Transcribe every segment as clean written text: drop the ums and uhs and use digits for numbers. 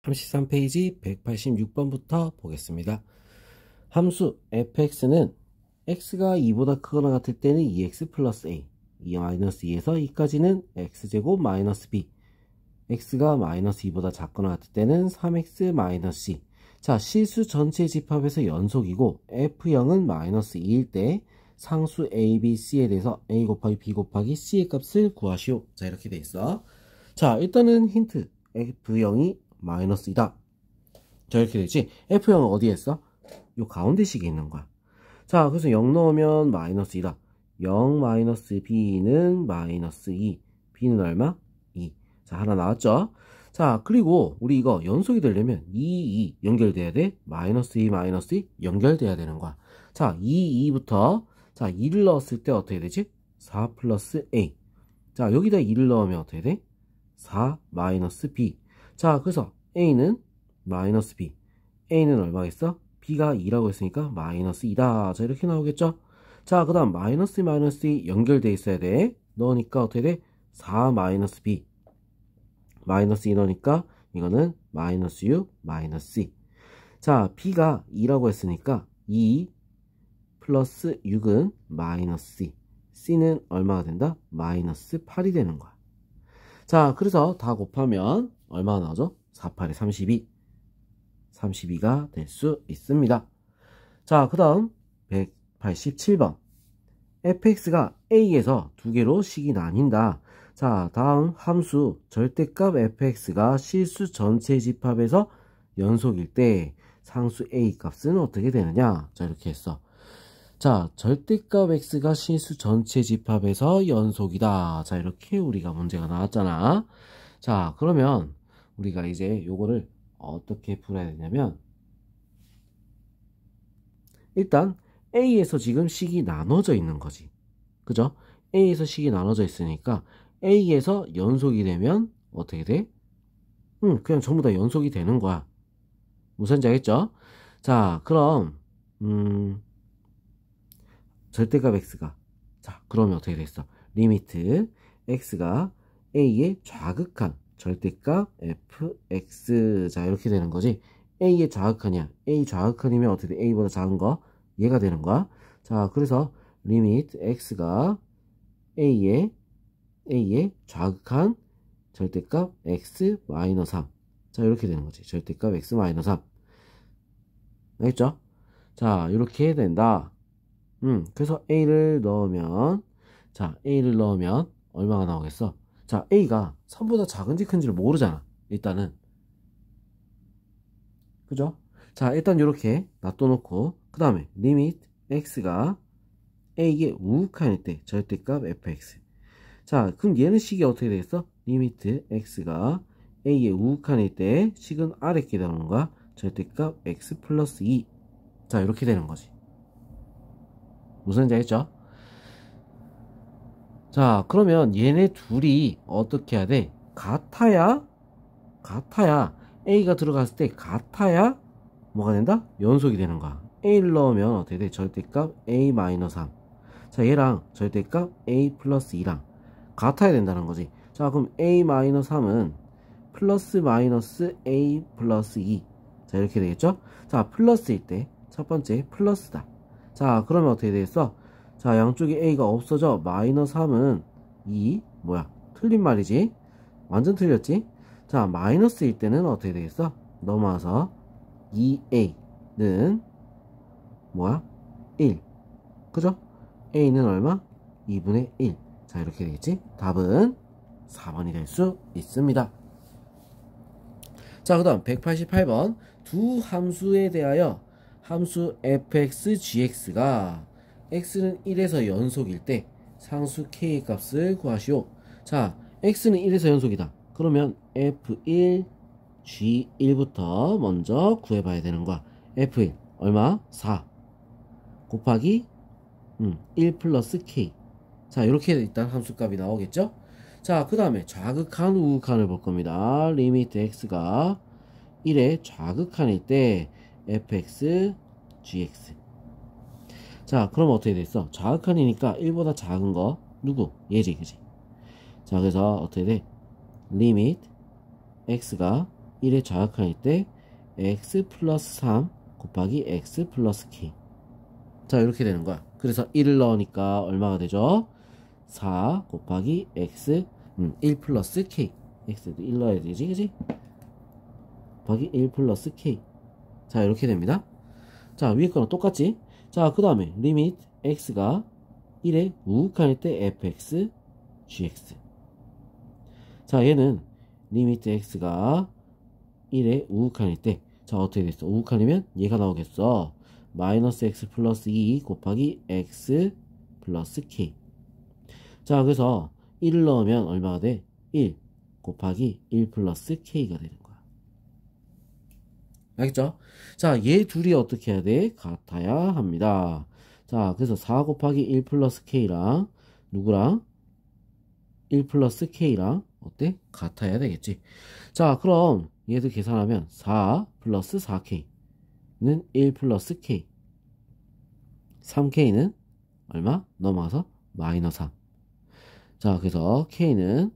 33페이지 186번부터 보겠습니다. 함수 fx는 x가 2보다 크거나 같을 때는 2x 플러스 a, 2-2에서 2까지는 x제곱 마이너스 b, x가 마이너스 2보다 작거나 같을 때는 3x 마이너스 c. 자, 실수 전체 집합에서 연속이고 f0은 마이너스 2일 때 상수 a, b, c에 대해서 a 곱하기 b 곱하기 c의 값을 구하시오. 자, 이렇게 돼 있어. 자, 일단은 힌트. f0이 마이너스 2다. 자, 이렇게 되지. f0은 어디에 있어? 요 가운데 식에 있는 거야. 자, 그래서 0 넣으면 마이너스 2다. 0 마이너스 b는 마이너스 2. b는 얼마? 2. 자, 하나 나왔죠? 자, 그리고 우리 이거 연속이 되려면 2 연결돼야 돼. 마이너스 2, 마이너스 2 연결돼야 되는 거야. 자, 2부터 자, 2를 넣었을 때 어떻게 되지? 4 플러스 a. 자, 여기다 2를 넣으면 어떻게 돼? 4 마이너스 b. 자, 그래서 a는 마이너스 b. a는 얼마겠어? b가 2라고 했으니까 마이너스 2다. 자, 이렇게 나오겠죠? 자, 그 다음 마이너스 마이너스 2 연결돼 있어야 돼. 넣으니까 어떻게 돼? 4 마이너스 b. 마이너스 2 넣으니까 이거는 마이너스 6 마이너스 c. 자, b가 2라고 했으니까 2 플러스 6은 마이너스 c. c는 얼마가 된다? 마이너스 8이 되는 거야. 자, 그래서 다 곱하면 얼마가 나오죠? 4, 8에 32. 32가 될 수 있습니다. 자, 그 다음 187번. fx가 a에서 두 개로 식이 나뉜다. 자, 다음 함수 절대값 fx가 실수 전체 집합에서 연속일 때 상수 a 값은 어떻게 되느냐? 자, 이렇게 했어. 자, 절대값 x가 실수 전체 집합에서 연속이다. 자, 이렇게 우리가 문제가 나왔잖아. 자, 그러면 우리가 이제 요거를 어떻게 풀어야 되냐면, 일단 a에서 지금 식이 나눠져 있는 거지. 그죠? a에서 식이 나눠져 있으니까 a에서 연속이 되면 어떻게 돼? 그냥 전부 다 연속이 되는 거야. 무슨지 알겠죠? 자, 그럼 절대값 x가, 자, 그러면 어떻게 됐어? 리미트 x가 a의 좌극한 절대값 fx. 자, 이렇게 되는 거지. a의 좌극한이야. a 좌극한이면 어떻게 돼? a보다 작은 거 얘가 되는 거야. 자, 그래서 리미트 x가 a의 좌극한 절대값 x 마이너스 3. 자, 이렇게 되는 거지. 절대값 x 마이너스 3. 알겠죠? 자, 이렇게 된다. 그래서 a를 넣으면, 자, a를 넣으면 얼마가 나오겠어? 자, a가 3보다 작은지 큰지를 모르잖아. 일단은. 그죠? 자, 일단 이렇게 놔둬놓고, 그 다음에 리미트 x가 a의 우극한일 때 절대값 fx. 자, 그럼 얘는 식이 어떻게 되겠어? 리미트 x가 a의 우극한일 때 식은 아래 게 나오는 거야. 절대값 x 플러스 2. 자, 이렇게 되는 거지. 무슨지 알겠죠? 자, 그러면 얘네 둘이 어떻게 해야 돼? 같아야 a가 들어갔을 때 같아야 뭐가 된다? 연속이 되는 거야. a를 넣으면 어떻게 돼? 절대값 a 마이너스 3. 자, 얘랑 절대값 a 플러스 2랑 같아야 된다는 거지. 자, 그럼 a 마이너스 3은 플러스 마이너스 a 플러스 2. 자, 이렇게 되겠죠? 자, 플러스일 때 첫 번째 플러스다. 자, 그러면 어떻게 되겠어? 자, 양쪽에 a가 없어져. 마이너스 3은 2. 뭐야? 틀린 말이지? 완전 틀렸지? 자, 마이너스일 때는 어떻게 되겠어? 넘어와서 2a는 뭐야? 1. 그죠? a는 얼마? 2분의 1. 자, 이렇게 되겠지? 답은 4번이 될 수 있습니다. 자, 그 다음 188번. 두 함수에 대하여 함수 fx, gx가 x는 1에서 연속일 때 상수 k의 값을 구하시오. 자, x는 1에서 연속이다. 그러면 f1, g1부터 먼저 구해봐야 되는 거야. f1 얼마? 4 곱하기 1 플러스 k. 자, 이렇게 일단 함수값이 나오겠죠? 자, 그 다음에 좌극한, 우극한을 볼 겁니다. 리미트 x가 1의 좌극한일 때 fx, gx. 자, 그럼 어떻게 됐어? 좌극한이니까 1보다 작은 거 누구? 얘지, 그지? 자, 그래서 어떻게 돼? 리미트 x가 1에 좌극한일 때 x 플러스 3 곱하기 x 플러스 k. 자, 이렇게 되는 거야. 그래서 1을 넣으니까 얼마가 되죠? 4 곱하기 x 1 플러스 k. x도 1 넣어야 되지, 그지? 곱하기 1 플러스 k. 자, 이렇게 됩니다. 자, 위에 거랑 똑같지? 자, 그 다음에 리미트 x가 1에 우극한일 때 fx gx. 자, 얘는 리미트 x가 1에 우극한일 때, 자, 어떻게 됐어? 우극한이면 얘가 나오겠어. 마이너스 x 플러스 2 곱하기 x 플러스 k. 자, 그래서 1을 넣으면 얼마가 돼? 1 곱하기 1 플러스 k가 되는 거야. 알겠죠? 자, 얘 둘이 어떻게 해야 돼? 같아야 합니다. 자, 그래서 4 곱하기 1 플러스 k랑 누구랑? 1 플러스 k랑 어때? 같아야 되겠지. 자, 그럼 얘들 계산하면 4 플러스 4k는 1 플러스 k. 3k는 얼마? 넘어가서 마이너스 3. 자, 그래서 k는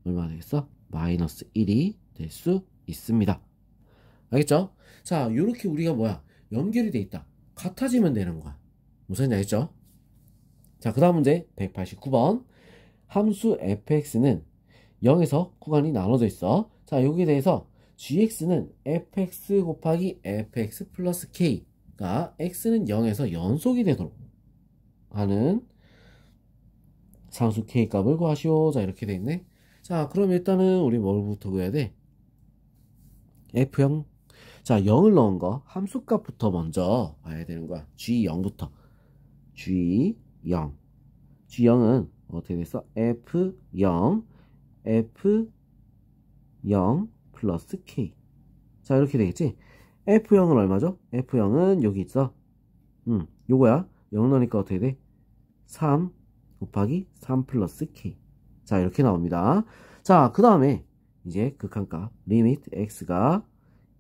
얼마나 되겠어? 마이너스 1이 될 수 있습니다. 알겠죠? 자, 요렇게 우리가 뭐야? 연결이 돼 있다. 같아지면 되는 거야. 무슨 얘기 알겠죠? 자, 그 다음 문제 189번. 함수 fx는 0에서 구간이 나눠져 있어. 자, 여기에 대해서 gx는 fx 곱하기 fx 플러스 k가 x는 0에서 연속이 되도록 하는 상수 k 값을 구하시오. 자, 이렇게 돼 있네. 자, 그럼 일단은 우리 뭘부터 구해야 돼? f0. 자, 0을 넣은 거 함수값부터 먼저 봐야 되는 거야. g0부터. g0. g0은 어떻게 됐어? f0 플러스 k. 자, 이렇게 되겠지? f0은 얼마죠? f0은 여기 있어. 요거야. 0 넣으니까 어떻게 돼? 3 곱하기 3 플러스 k. 자, 이렇게 나옵니다. 자, 그 다음에 이제 극한값 리미트 x가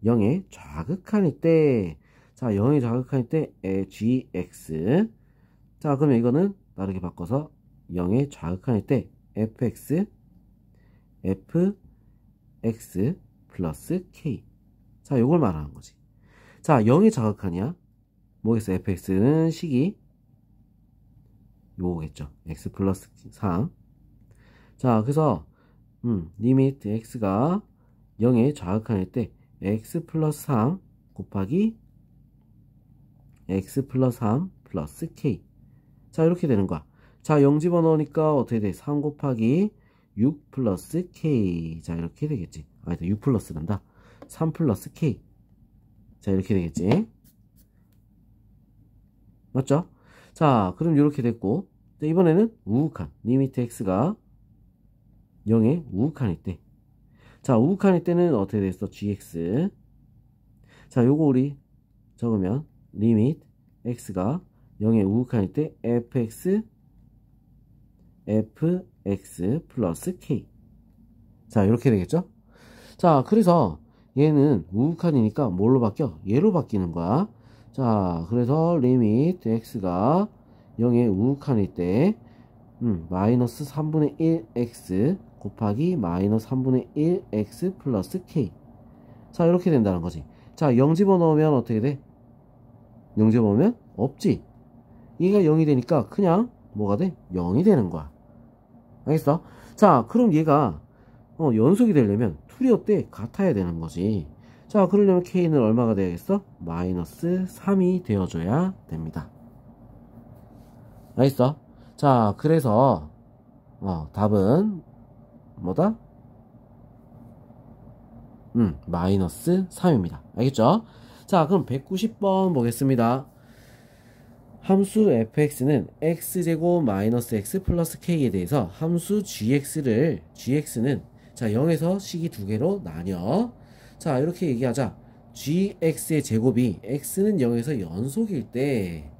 0의 좌극한일 때, 자, 0의 좌극한일 때 gx. 자, 그러면 이거는 다르게 바꿔서 0의 좌극한일 때 fx 플러스 k. 자, 요걸 말하는 거지. 자, 0의 좌극한이야. 뭐겠어? fx는 식이 요거겠죠. x 플러스 3. 자, 그래서 리미트 x가 0의 좌극한일 때 x 플러스 3 곱하기 x 플러스 3 플러스 k. 자, 이렇게 되는 거야. 자, 0 집어넣으니까 어떻게 돼? 3 곱하기 6 플러스 k. 자, 이렇게 되겠지. 아니다, 6 플러스란다. 3 플러스 k. 자, 이렇게 되겠지. 맞죠? 자, 그럼 이렇게 됐고, 이번에는 우극한 리미트 x가 0의 우극한일 때, 자, 우극한일 때는 어떻게 됐어? gx. 자, 요거 우리 적으면 리미트 x가 0의 우극한일 때 fx 플러스 k. 자, 이렇게 되겠죠? 자, 그래서 얘는 우극한이니까 뭘로 바뀌어? 얘로 바뀌는 거야. 자, 그래서 리미트 x가 0의 우극한일 때 마이너스 3분의 1x 곱하기 마이너스 3분의 1x 플러스 k. 자, 이렇게 된다는 거지. 자, 0 집어넣으면 어떻게 돼? 0 집어넣으면 없지. 얘가 0이 되니까 그냥 뭐가 돼? 0이 되는 거야. 알겠어? 자, 그럼 얘가 연속이 되려면 투리어 때 같아야 되는 거지. 자, 그러려면 k는 얼마가 되겠어? 마이너스 3이 되어줘야 됩니다. 알겠어? 자, 그래서 답은 뭐다? 마이너스 3입니다. 알겠죠? 자, 그럼 190번 보겠습니다. 함수 fx는 x제곱 마이너스 x 플러스 k에 대해서 함수 gx는 자, 0에서 식이 두 개로 나뉘어. 자, 이렇게 얘기하자. gx의 제곱이 x는 0에서 연속일 때,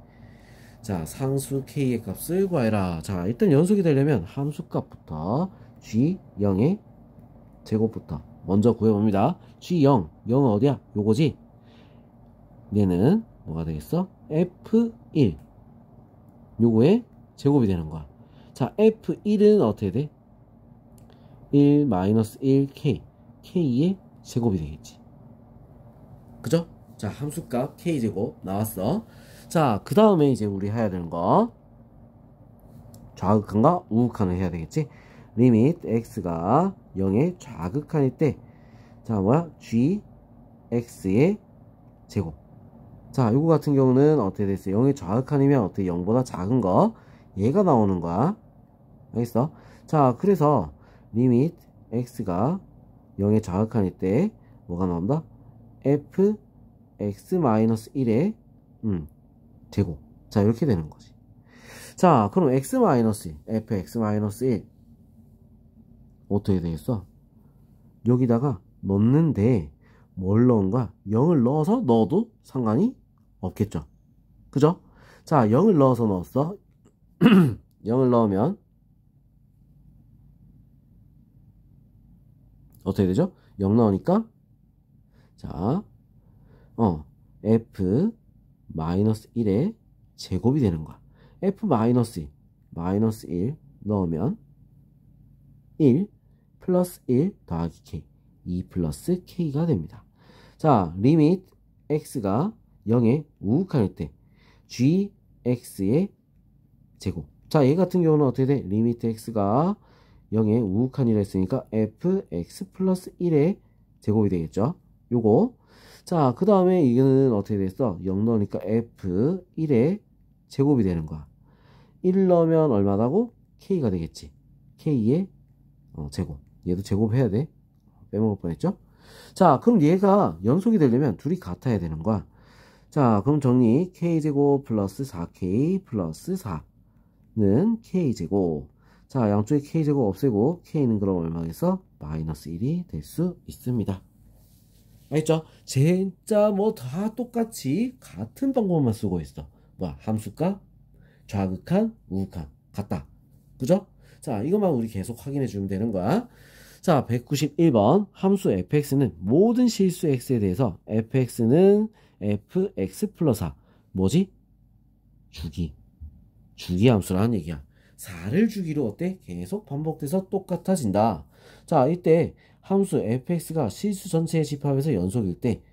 자, 상수 k의 값을 구하라. 자, 일단 연속이 되려면 함수값부터 g0의 제곱부터 먼저 구해봅니다. g0, 0은 어디야? 요거지? 얘는 뭐가 되겠어? f1. 요거의 제곱이 되는 거야. 자, f1은 어떻게 돼? 1 마이너스 1k. k의 제곱이 되겠지. 그죠? 자, 함수값 k제곱 나왔어. 자, 그 다음에 이제 우리 해야 되는 거 좌극한과 우극한을 해야 되겠지. 리밋 x가 0의 좌극한일 때, 자, 뭐야? gx의 제곱. 자, 요거 같은 경우는 어떻게 됐어요? 0의 좌극한이면 어떻게 0보다 작은 거 얘가 나오는 거야. 알겠어? 자, 그래서 리밋 x가 0의 좌극한일 때 뭐가 나온다? fx-1의 제곱. 자, 이렇게 되는 거지. 자, 그럼 fx-1 어떻게 되겠어? 여기다가 넣는데 뭘 넣은가? 0을 넣어서 넣어도 상관이 없겠죠. 그죠? 자, 0을 넣어서 넣었어. 0을 넣으면 어떻게 되죠? 0 넣으니까 자, f-1의 제곱이 되는 거야. f-1 넣으면 1 플러스 1 더하기 k 2 플러스 k가 됩니다. 자, 리밋 x가 0의 우극한일 때 gx의 제곱. 자, 얘 같은 경우는 어떻게 돼? 리밋 x가 0의 우극한이라 했으니까 fx 플러스 1의 제곱이 되겠죠. 요거. 자, 그 다음에 이거는 어떻게 됐어? 0 넣으니까 f1의 제곱이 되는 거야. 1 넣으면 얼마다고? k가 되겠지. k의 제곱. 얘도 제곱해야 돼. 빼먹을 뻔했죠? 자, 그럼 얘가 연속이 되려면 둘이 같아야 되는 거야. 자, 그럼 정리. k제곱 플러스 4k 플러스 4는 k제곱. 자, 양쪽에 k제곱 없애고 k는 그럼 얼마겠어? 마이너스 1이 될 수 있습니다. 알겠죠? 진짜 뭐 다 똑같이 같은 방법만 쓰고 있어. 뭐야? 함수값, 좌극한, 우극한 같다. 그죠? 자, 이것만 우리 계속 확인해 주면 되는 거야. 자, 191번 함수 fx는 모든 실수 x에 대해서 fx는 fx 플러스 4 뭐지? 주기 함수라는 얘기야. 4를 주기로 어때? 계속 반복돼서 똑같아진다. 자, 이때 함수 fx가 실수 전체의 집합에서 연속일 때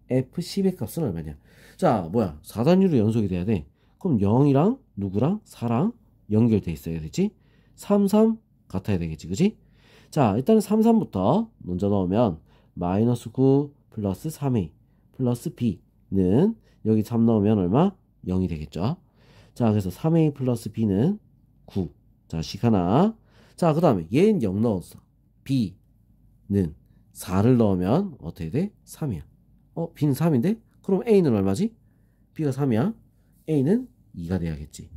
f10의 값은 얼마냐? 자, 뭐야? 4단위로 연속이 돼야 돼. 그럼 0이랑 누구랑? 4랑 연결돼 있어야 되지? 3, 3 같아야 되겠지, 그지? 자, 일단은 3, 3부터 먼저 넣으면 마이너스 9 플러스 3a 플러스 b는 여기 3 넣으면 얼마? 0이 되겠죠. 자, 그래서 3a 플러스 b는 9. 자, 식 하나. 자, 그 다음에 얘는 0 넣었어. b는 4를 넣으면 어떻게 돼? 3이야. b는 3인데? 그럼 a는 얼마지? b가 3이야. a는 2가 돼야겠지.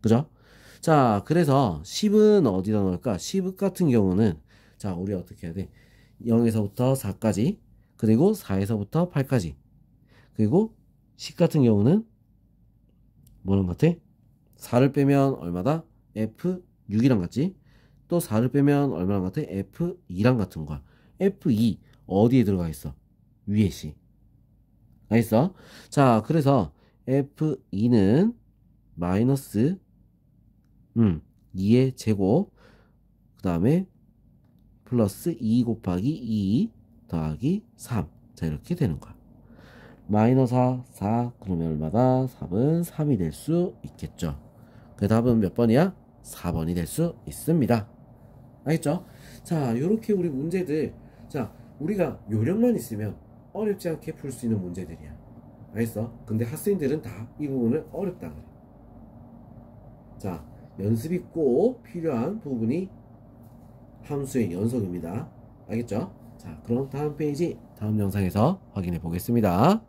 그죠? 자, 그래서 10은 어디다 넣을까? 10 같은 경우는 자, 우리 어떻게 해야 돼? 0에서부터 4까지, 그리고 4에서부터 8까지, 그리고 10 같은 경우는 뭐랑 같아? 4를 빼면 얼마다? F6이랑 같지? 또 4를 빼면 얼마랑 같아? F2랑 같은 거야. F2 어디에 들어가 있어? 위에 씨. 알겠어? 자, 그래서 F2는 마이너스 2의 제곱, 그 다음에 플러스 2 곱하기 2 더하기 3. 자, 이렇게 되는 거야. 마이너스 4 그러면 얼마다? 3은 3이 될 수 있겠죠. 그 답은 몇 번이야? 4번이 될 수 있습니다. 알겠죠? 자, 요렇게 우리 문제들, 자, 우리가 요령만 있으면 어렵지 않게 풀 수 있는 문제들이야. 알겠어? 근데 학생들은 다 이 부분을 어렵다 그래. 자, 연습이 꼭 필요한 부분이 함수의 연속입니다. 알겠죠? 자, 그럼 다음 페이지, 다음 영상에서 확인해 보겠습니다.